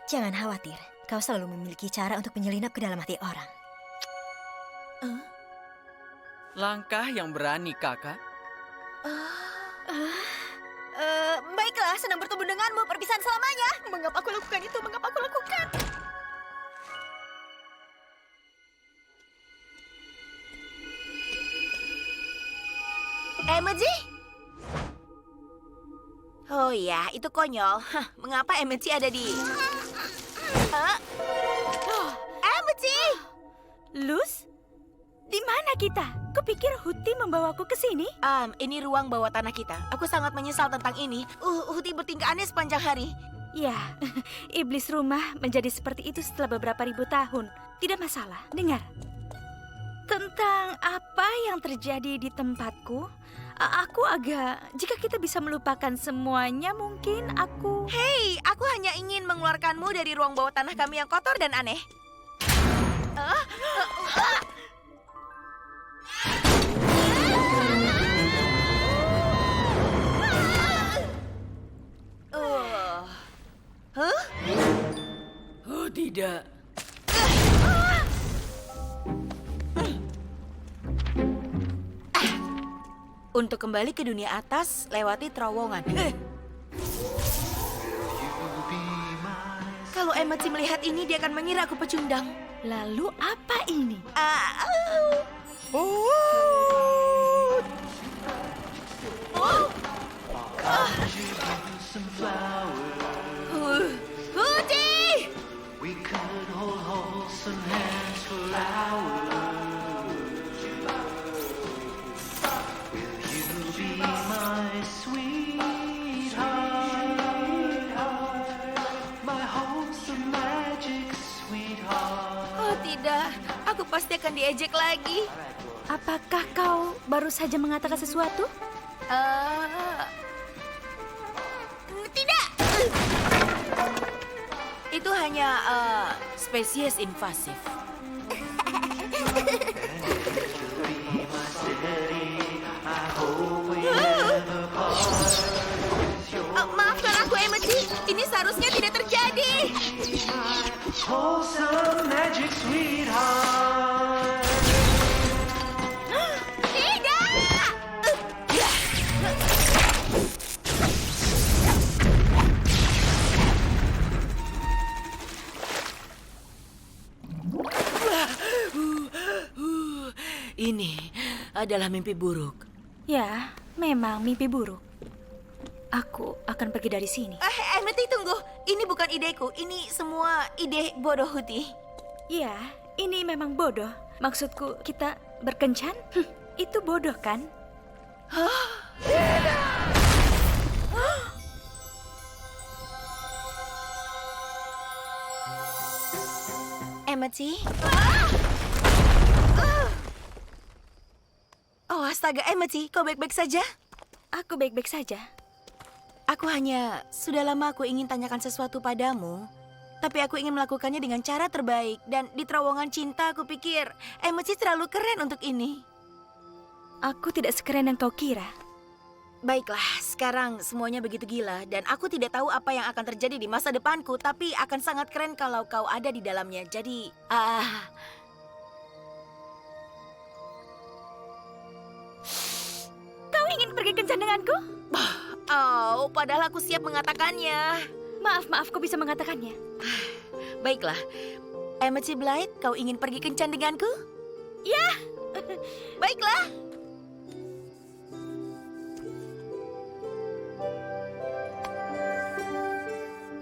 Jangan khawatir, kau selalu memiliki cara untuk menyelinap ke dalam hati orang. Langkah yang berani, kakak. Baiklah, senang bertemu denganmu, perpisahan selamanya. Mengapa aku lakukan itu? Mengapa aku lakukan? Emoji? Oh ya, itu konyol. Hah, mengapa Emoji ada di... Emoji! Luz? Di mana kita? Kupikir Huti membawaku ke sini. Ini ruang bawah tanah kita. Aku sangat menyesal tentang ini. Huti bertingkah aneh sepanjang hari. Ya, iblis rumah menjadi seperti itu setelah beberapa ribu tahun. Tidak masalah, dengar. Tentang apa yang terjadi di tempatku, aku agak... Jika kita bisa melupakan semuanya, mungkin aku... Hei, aku hanya ingin mengeluarkanmu dari ruang bawah tanah kami yang kotor dan aneh. Oh, tidak. Untuk kembali ke dunia atas, lewati terowongan. Kalau Emoji melihat ini, dia akan mengira aku pecundang. Lalu apa ini? Huti! We could hold wholesome hands for hours. Will you be my sweetheart? My wholesome magic sweetheart. Oh tidak, aku pasti akan diejek lagi. Apakah kau baru saja mengatakan sesuatu? Tidak. Itu hanya spesies invasif. Maafkan aku, Emoji. Ini seharusnya tidak terjadi. Wholesome magic sweetheart. Tidak! Ini adalah mimpi buruk. Ya, memang mimpi buruk. Aku akan pergi dari sini. Emeti, tunggu. Ini bukan ideku. Ini semua ide bodoh Huti. Ya, ini memang bodoh. Maksudku, kita berkencan? Itu bodoh kan? Emeti? Oh, astaga, Emeti, kau baik-baik saja? Aku baik-baik saja. Aku hanya, sudah lama aku ingin tanyakan sesuatu padamu. Tapi aku ingin melakukannya dengan cara terbaik. Dan di terowongan cinta aku pikir, Emeti terlalu keren untuk ini. Aku tidak sekeren yang kau kira. Baiklah, sekarang semuanya begitu gila. Dan aku tidak tahu apa yang akan terjadi di masa depanku. Tapi akan sangat keren kalau kau ada di dalamnya. Jadi, Kau ingin pergi kencan denganku? padahal aku siap mengatakannya. Maaf, kau bisa mengatakannya. Baiklah, Emeti Blight, kau ingin pergi kencan denganku? Ya, Baiklah.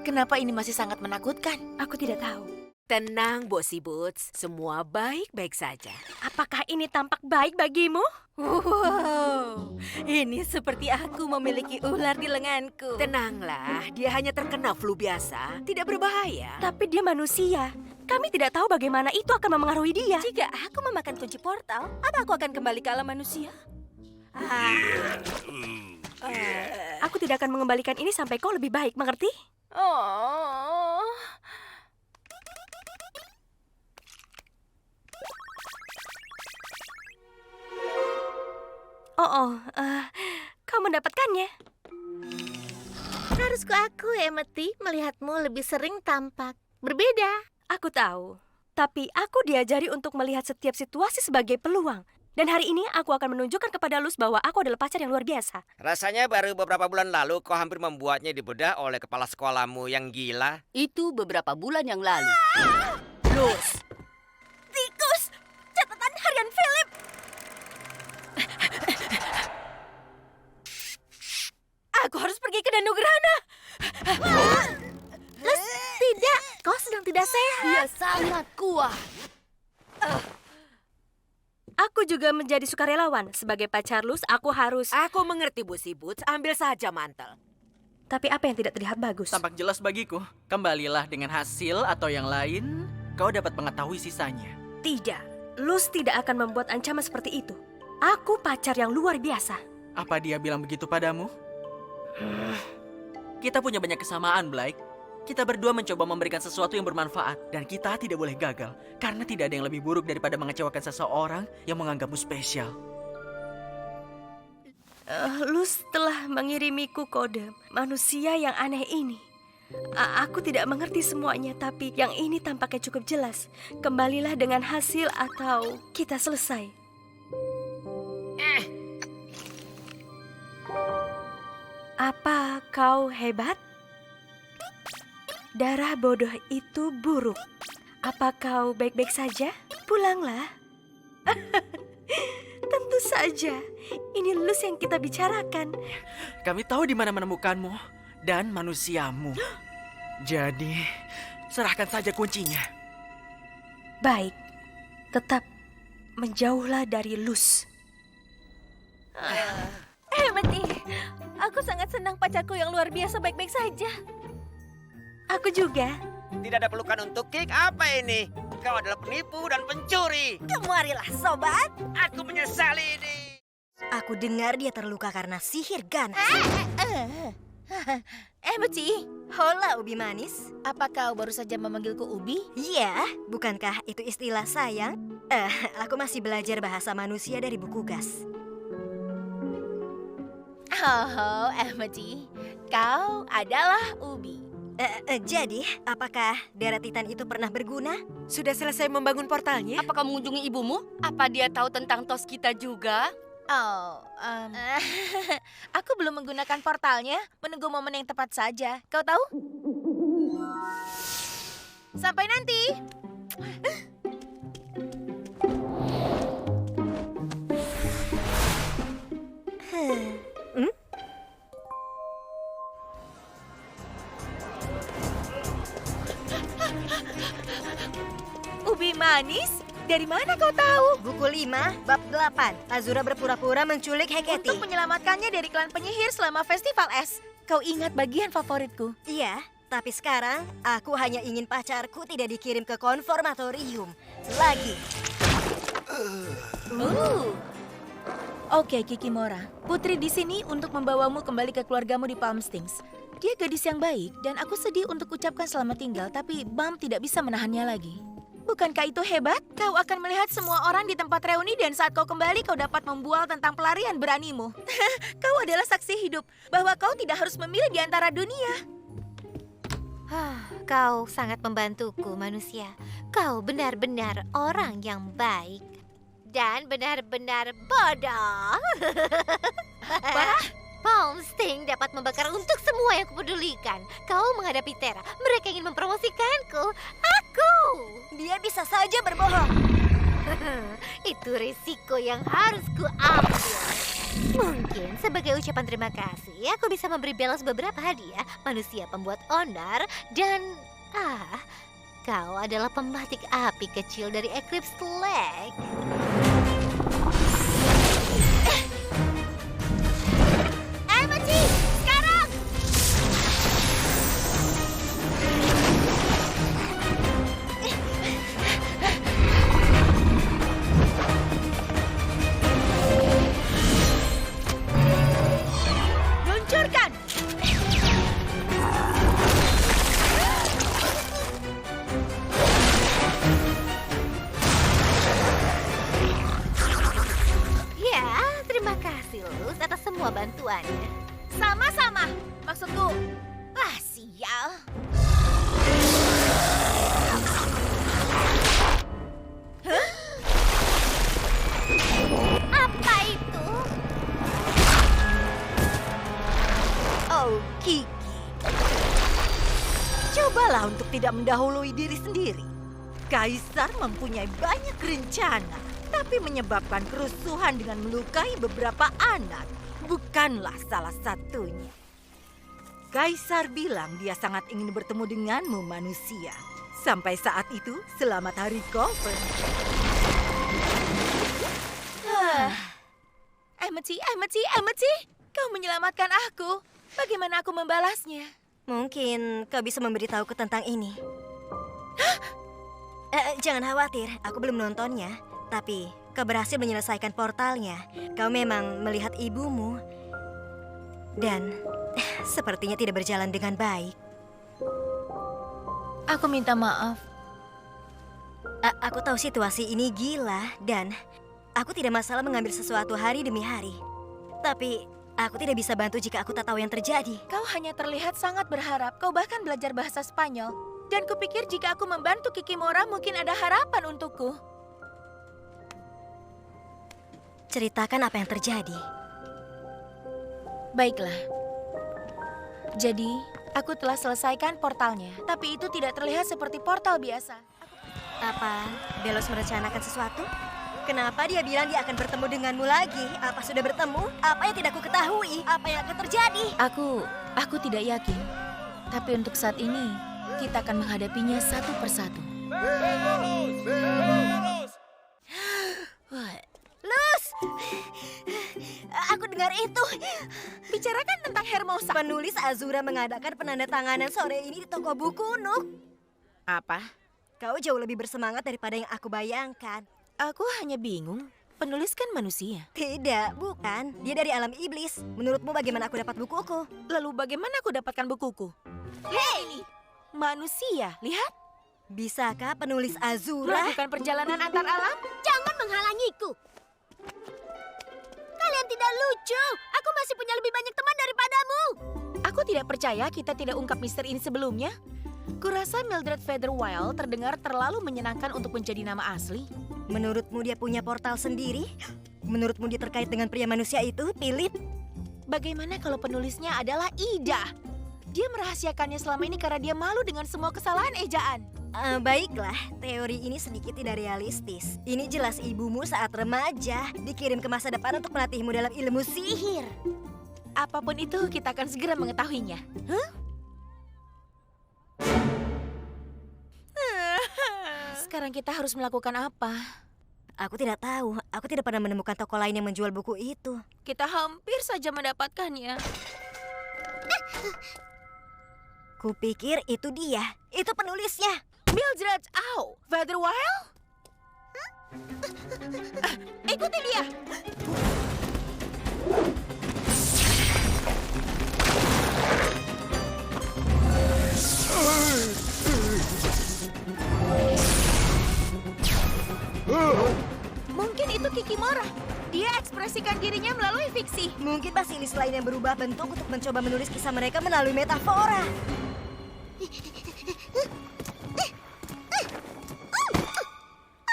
Kenapa ini masih sangat menakutkan? aku tidak tahu. Tenang, Bossy Boots. Semua baik-baik saja. Apakah ini tampak baik bagimu? Wow, ini seperti aku memiliki ular di lenganku. Tenanglah, dia hanya terkena flu biasa. Tidak berbahaya. Tapi dia manusia. Kami tidak tahu bagaimana itu akan memengaruhi dia. Jika aku memakan kunci portal, apa aku akan kembali ke alam manusia? Aku tidak akan mengembalikan ini sampai kau lebih baik, mengerti? Oh. Kau mendapatkannya. Harus kuakui, Emeti, melihatmu lebih sering tampak berbeda. Aku tahu, tapi aku diajari untuk melihat setiap situasi sebagai peluang. Dan hari ini aku akan menunjukkan kepada Luz bahwa aku adalah pacar yang luar biasa. Rasanya baru beberapa bulan lalu kau hampir membuatnya dibedah oleh kepala sekolahmu yang gila. Itu beberapa bulan yang lalu. Luz! Tikus! Catatan harian Philip! Aku harus pergi ke Danau Grana. Tidak, kau sedang tidak sehat. Dia sangat kuat. Aku juga menjadi sukarelawan. Sebagai pacar Luz, aku harus... Aku mengerti, Bu Sibut. Ambil saja mantel. Tapi apa yang tidak terlihat bagus? Tampak jelas bagiku. Kembalilah dengan hasil atau yang lain, kau dapat mengetahui sisanya. Tidak, Luz tidak akan membuat ancaman seperti itu. Aku pacar yang luar biasa. Apa dia bilang begitu padamu? Kita punya banyak kesamaan, Blake. Kita berdua mencoba memberikan sesuatu yang bermanfaat. Dan kita tidak boleh gagal. Karena tidak ada yang lebih buruk daripada mengecewakan seseorang yang menganggapmu spesial. Luz telah mengirimiku kode manusia yang aneh ini. Aku tidak mengerti semuanya, tapi yang ini tampaknya cukup jelas. Kembalilah dengan hasil atau kita selesai. Apa kau hebat? Darah bodoh itu buruk. Apa kau baik-baik saja? Pulanglah. Tentu saja. Ini Luz yang kita bicarakan. Kami tahu di mana menemukanmu dan manusiamu. Jadi, serahkan saja kuncinya. Baik. Tetap menjauhlah dari Luz. Emeti, aku sangat senang pacarku yang luar biasa baik-baik saja. Aku juga. Tidak ada pelukan untuk Kik, apa ini? Kau adalah penipu dan pencuri. Kemarilah, sobat. Aku menyesali ini. Aku dengar dia terluka karena sihir ganas. Emeti, hola Ubi manis. Apa kau baru saja memanggilku Ubi? Iya, bukankah itu istilah sayang? Aku masih belajar bahasa manusia dari buku gas. Oh, Emeti, kau adalah Ubi. Jadi, apakah darah Titan itu pernah berguna? Sudah selesai membangun portalnya? Apakah mengunjungi ibumu? Apa dia tahu tentang tos kita juga? Aku belum menggunakan portalnya, menunggu momen yang tepat saja. Kau tahu? Sampai nanti. Ubi manis? Dari mana kau tahu? Buku 5, bab 8. Azura berpura-pura menculik Heketi. Untuk menyelamatkannya dari klan penyihir selama festival es. Kau ingat bagian favoritku? Iya, tapi sekarang aku hanya ingin pacarku tidak dikirim ke konformatorium lagi. Oke, Kikimora. Putri di sini untuk membawamu kembali ke keluargamu di Palm Springs. Dia gadis yang baik dan aku sedih untuk ucapkan selamat tinggal, tapi Bam tidak bisa menahannya lagi. Bukankah itu hebat? Kau akan melihat semua orang di tempat reuni dan saat kau kembali kau dapat membual tentang pelarian beranimu. Kau adalah saksi hidup bahwa kau tidak harus memilih di antara dunia. Kau sangat membantuku, manusia. Kau benar-benar orang yang baik. Dan benar-benar bodoh. Palm Sting dapat membakar untuk semua yang kupedulikan. Kau menghadapi Terra. Mereka ingin mempromosikanku. Aku! Dia bisa saja berbohong. Itu risiko yang harus kuambil. Mungkin sebagai ucapan terima kasih, aku bisa memberi Belos beberapa hadiah. Manusia pembuat onar dan... kau adalah pembatik api kecil dari Eclipse Lake. Emeti, sekarang! Luncurkan! Ya, terima kasih Luz atas semua bantuannya. Sama-sama. Maksudku, Sial. Apa itu? Oh, Kiki. Cobalah untuk tidak mendahului diri sendiri. Kaisar mempunyai banyak rencana, tapi menyebabkan kerusuhan dengan melukai beberapa anak bukanlah salah satunya. Kaisar bilang dia sangat ingin bertemu denganmu, manusia. Sampai saat itu, selamat hari Goven. Emmeti, kau menyelamatkan aku. Bagaimana aku membalasnya? Mungkin kau bisa memberitahuku tentang ini. Jangan khawatir, aku belum nontonnya. Tapi kau berhasil menyelesaikan portalnya. Kau memang melihat ibumu. Dan sepertinya tidak berjalan dengan baik. Aku minta maaf. Aku tahu situasi ini gila dan aku tidak masalah mengambil sesuatu hari demi hari. Tapi aku tidak bisa bantu jika aku tak tahu yang terjadi. Kau hanya terlihat sangat berharap. Kau bahkan belajar bahasa Spanyol. Dan kupikir jika aku membantu Kikimora mungkin ada harapan untukku. Ceritakan apa yang terjadi. Baiklah. Jadi, aku telah selesaikan portalnya. Tapi itu tidak terlihat seperti portal biasa. Apa Belos merencanakan sesuatu? Kenapa dia bilang dia akan bertemu denganmu lagi? Apa sudah bertemu? Apa yang tidak ku ketahui? Apa yang akan terjadi? Aku tidak yakin. Tapi untuk saat ini, kita akan menghadapinya satu persatu. Luz! Aku dengar itu. Bicarakan tentang Hermosa. Penulis Azura mengadakan penandatanganan sore ini di toko buku, Nuk. Apa? Kau jauh lebih bersemangat daripada yang aku bayangkan. Aku hanya bingung. Penulis kan manusia. Tidak, bukan. Dia dari alam iblis. Menurutmu bagaimana aku dapat bukuku? Lalu bagaimana aku dapatkan bukuku? Hei! Manusia, lihat. Bisakah penulis Azura? Melakukan perjalanan antar alam? Jangan menghalangiku. Kalian tidak lucu. Aku masih punya lebih banyak teman daripadamu. Aku tidak percaya kita tidak ungkap misteri ini sebelumnya. Kurasa Mildred Featherwhile terdengar terlalu menyenangkan untuk menjadi nama asli. Menurutmu dia punya portal sendiri? Menurutmu dia terkait dengan pria manusia itu, Philip? Bagaimana kalau penulisnya adalah Ida? Dia merahasiakannya selama ini karena dia malu dengan semua kesalahan ejaan. Baiklah, teori ini sedikit tidak realistis. Ini jelas ibumu saat remaja dikirim ke masa depan untuk melatihmu dalam ilmu sihir. Apapun itu, kita akan segera mengetahuinya. Sekarang kita harus melakukan apa? Aku tidak tahu. Aku tidak pernah menemukan toko lain yang menjual buku itu. Kita hampir saja mendapatkannya. Kupikir itu dia. Itu penulisnya. Mildred Featherwhile? Ikuti dia. Mungkin itu Kikimora. Dia ekspresikan dirinya melalui fiksi. Mungkin basilis lain yang berubah bentuk untuk mencoba menulis kisah mereka melalui metafora.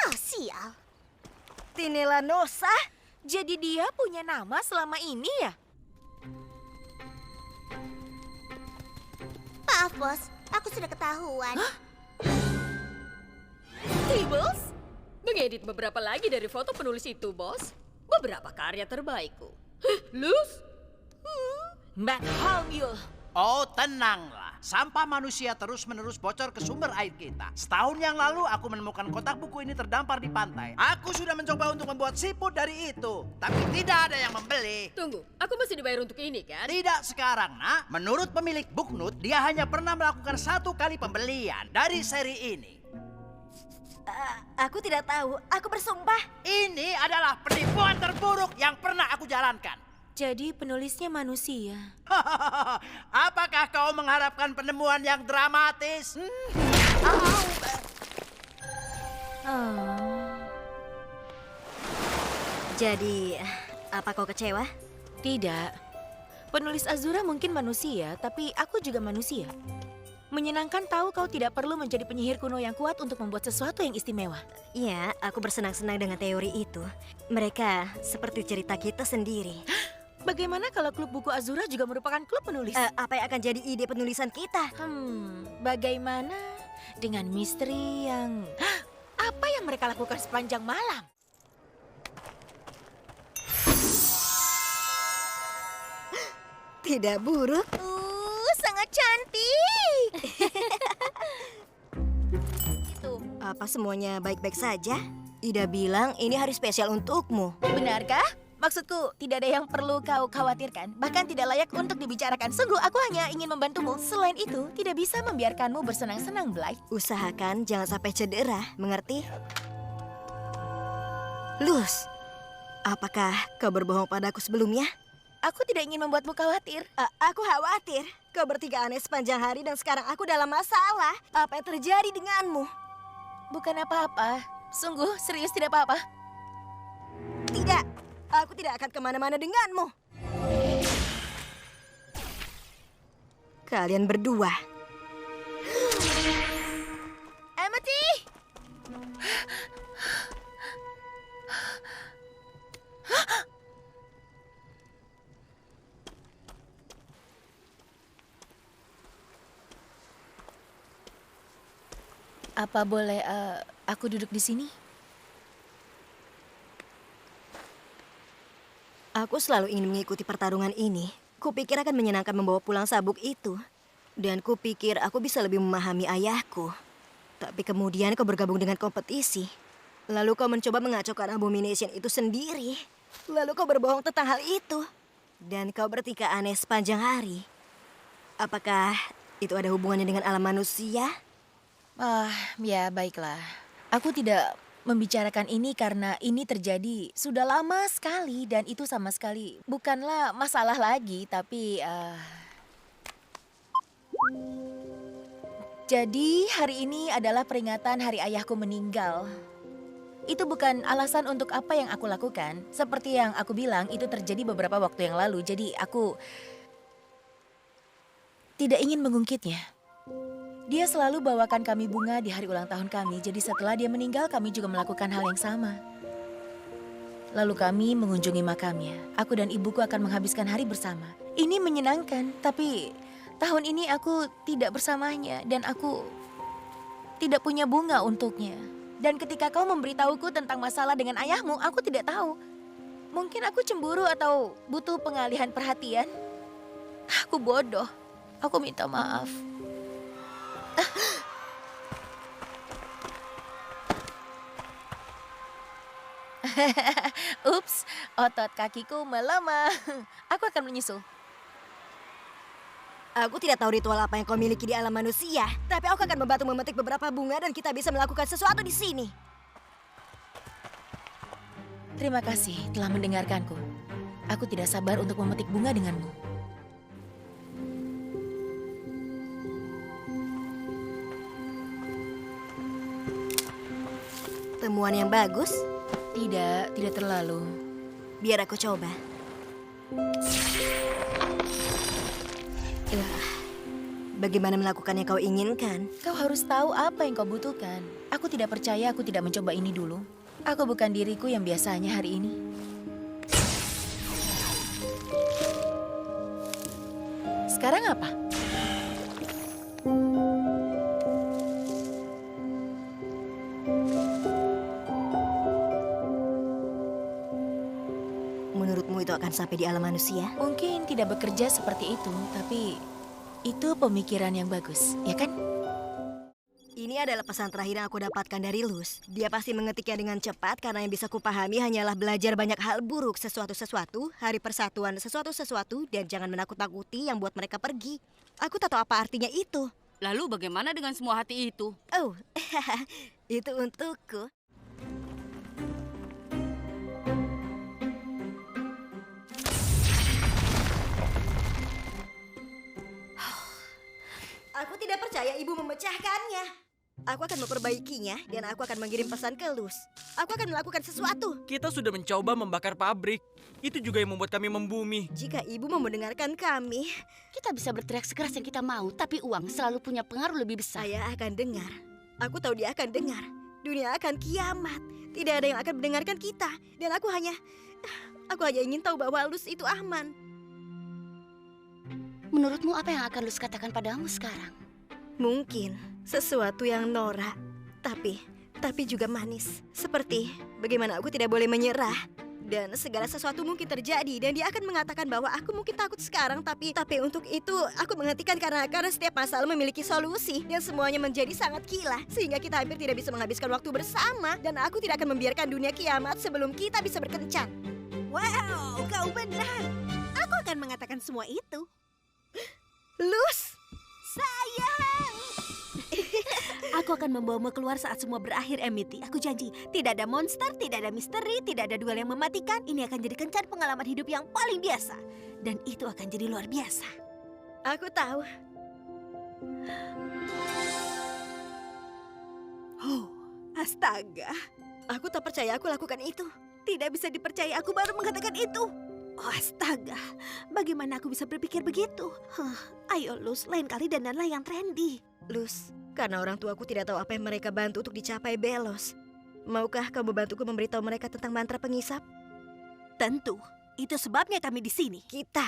Oh, sial. Tinela Nosa? Jadi dia punya nama selama ini ya? Maaf, Bos. Aku sudah ketahuan. Tribbles? Mengedit beberapa lagi dari foto penulis itu, Bos. Beberapa karya terbaikku. Luz? Matt Halmule. Oh, tenanglah. Sampah manusia terus-menerus bocor ke sumber air kita. Setahun yang lalu aku menemukan kotak buku ini terdampar di pantai. Aku sudah mencoba untuk membuat siput dari itu, tapi tidak ada yang membeli. Tunggu, aku masih dibayar untuk ini, kan? Tidak sekarang, nak. Menurut pemilik Booknote, dia hanya pernah melakukan 1 kali pembelian dari seri ini. Aku tidak tahu. Aku bersumpah. Ini adalah penipuan terburuk yang pernah aku jalankan. Jadi penulisnya manusia. Apakah kau mengharapkan penemuan yang dramatis? Jadi, apa kau kecewa? Tidak. Penulis Azura mungkin manusia, tapi aku juga manusia. Menyenangkan tahu kau tidak perlu menjadi penyihir kuno yang kuat untuk membuat sesuatu yang istimewa. Ya, aku bersenang-senang dengan teori itu. Mereka seperti cerita kita sendiri. Bagaimana kalau klub buku Azura juga merupakan klub penulis? Apa yang akan jadi ide penulisan kita? Bagaimana dengan misteri yang... Apa yang mereka lakukan sepanjang malam? Tidak buruk. Sangat cantik. Apa semuanya baik-baik saja? Ida bilang ini hari spesial untukmu. Benarkah? Maksudku, tidak ada yang perlu kau khawatirkan. Bahkan tidak layak untuk dibicarakan. Sungguh, aku hanya ingin membantumu. Selain itu, tidak bisa membiarkanmu bersenang-senang, Blythe. Usahakan jangan sampai cedera, mengerti? Luz, apakah kau berbohong padaku sebelumnya? Aku tidak ingin membuatmu khawatir. Aku khawatir. Kau bertiga aneh sepanjang hari dan sekarang aku dalam masalah. Apa yang terjadi denganmu? Bukan apa-apa. Sungguh, serius tidak apa-apa. Tidak, aku tidak akan kemana-mana denganmu. Kalian berdua. Amity! Apa boleh aku duduk di sini? Aku selalu ingin mengikuti pertarungan ini. Kupikir akan menyenangkan membawa pulang sabuk itu. Dan kupikir aku bisa lebih memahami ayahku. Tapi kemudian kau bergabung dengan kompetisi. Lalu kau mencoba mengacaukan abomination itu sendiri. Lalu kau berbohong tentang hal itu. Dan kau bertiga aneh sepanjang hari. Apakah itu ada hubungannya dengan alam manusia? Ya baiklah. Aku tidak membicarakan ini karena ini terjadi sudah lama sekali dan itu sama sekali bukanlah masalah lagi, tapi jadi hari ini adalah peringatan hari ayahku meninggal. Itu bukan alasan untuk apa yang aku lakukan. Seperti yang aku bilang, itu terjadi beberapa waktu yang lalu, jadi aku tidak ingin mengungkitnya. Dia selalu bawakan kami bunga di hari ulang tahun kami, jadi setelah dia meninggal kami juga melakukan hal yang sama. Lalu kami mengunjungi makamnya. Aku dan ibuku akan menghabiskan hari bersama. Ini menyenangkan, tapi tahun ini aku tidak bersamanya dan aku tidak punya bunga untuknya. Dan ketika kau memberitahuku tentang masalah dengan ayahmu, aku tidak tahu. Mungkin aku cemburu atau butuh pengalihan perhatian. Aku bodoh. Aku minta maaf. Ups, otot kakiku melemah. Aku akan menyusul. Aku tidak tahu ritual apa yang kau miliki di alam manusia, tapi aku akan membantu memetik beberapa bunga dan kita bisa melakukan sesuatu di sini. Terima kasih telah mendengarkanku. Aku tidak sabar untuk memetik bunga denganmu. Temuan yang bagus? Tidak terlalu. Biar aku coba. Bagaimana melakukan yang kau inginkan? Kau harus tahu apa yang kau butuhkan. Aku tidak percaya aku tidak mencoba ini dulu. Aku bukan diriku yang biasanya hari ini. Sekarang apa? Menurutmu itu akan sampai di alam manusia? Mungkin tidak bekerja seperti itu, tapi itu pemikiran yang bagus, ya kan? Ini adalah pesan terakhir yang aku dapatkan dari Luz. Dia pasti mengetiknya dengan cepat karena yang bisa kupahami hanyalah belajar banyak hal buruk, sesuatu-sesuatu, hari persatuan sesuatu-sesuatu, dan jangan menakut-nakuti yang buat mereka pergi. Aku tak tahu apa artinya itu. Lalu bagaimana dengan semua hati itu? Oh, itu untukku. Aku tidak percaya ibu memecahkannya. Aku akan memperbaikinya dan aku akan mengirim pesan ke Luz. Aku akan melakukan sesuatu. Kita sudah mencoba membakar pabrik. Itu juga yang membuat kami membumi. Jika ibu mau mendengarkan kami, Kita bisa berteriak sekeras yang kita mau, tapi uang selalu punya pengaruh lebih besar. saya akan dengar. Aku tahu dia akan dengar. Dunia akan kiamat. Tidak ada yang akan mendengarkan kita. Dan aku hanya ingin tahu bahwa Luz itu aman. Menurutmu apa yang akan Luz katakan padamu sekarang? Mungkin sesuatu yang norak, tapi juga manis. Seperti bagaimana aku tidak boleh menyerah. Dan segala sesuatu mungkin terjadi dan dia akan mengatakan bahwa aku mungkin takut sekarang, tapi untuk itu aku menghentikan karena setiap masalah memiliki solusi dan semuanya menjadi sangat gila sehingga kita hampir tidak bisa menghabiskan waktu bersama dan aku tidak akan membiarkan dunia kiamat sebelum kita bisa berkencan. Wow, kau benar. Aku akan mengatakan semua itu. Luz, sayang. Aku akan membawamu keluar saat semua berakhir, Amity. Aku janji, tidak ada monster, tidak ada misteri, tidak ada duel yang mematikan. Ini akan jadi kencan pengalaman hidup yang paling biasa. Dan itu akan jadi luar biasa. Aku tahu. Oh, astaga. Aku tak percaya aku lakukan itu. Tidak bisa dipercaya, aku baru mengatakan itu. Oh, astaga. Bagaimana aku bisa berpikir begitu? Ayo, Luz, lain kali dandanlah yang trendy. Luz, karena orang tuaku tidak tahu apa yang mereka bantu untuk dicapai Belos. Maukah kamu bantuku memberitahu mereka tentang mantra pengisap? Tentu, itu sebabnya kami di sini. Kita.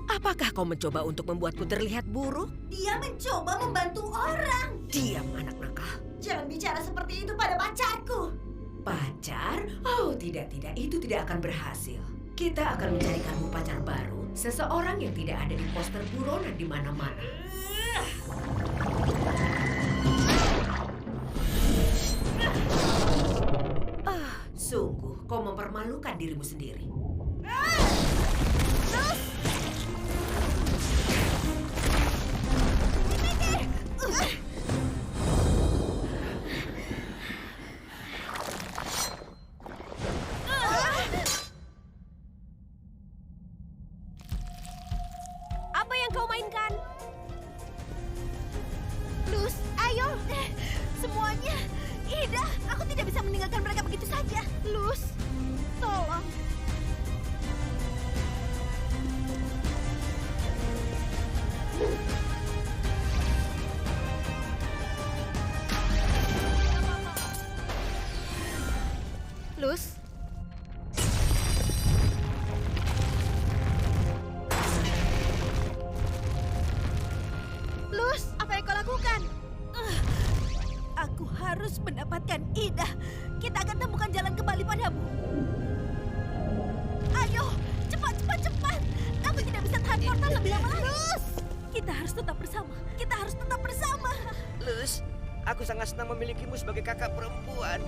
Apakah kau mencoba untuk membuatku terlihat buruk? Dia mencoba membantu orang. Diam, anak nakal. Jangan bicara seperti itu pada pacarku. Pacar? Oh, tidak. Itu tidak akan berhasil. Kita akan mencarikanmu pacar baru. Seseorang yang tidak ada di poster buronan di mana-mana. Sungguh, kau mempermalukan dirimu sendiri. Apa yang kau mainkan? Luz, ayo. Semuanya. Ida, aku tidak bisa meninggalkan mereka begitu saja. Luz, tolong. Luz. Luz, apa yang kau lakukan? Aku harus mendapatkan Ida. Kita akan temukan jalan kembali padamu. Ayo, cepat. Aku tidak bisa tahan portal lebih lama lagi. Luz, kita harus tetap bersama. Luz, aku sangat senang memilikimu sebagai kakak perempuan.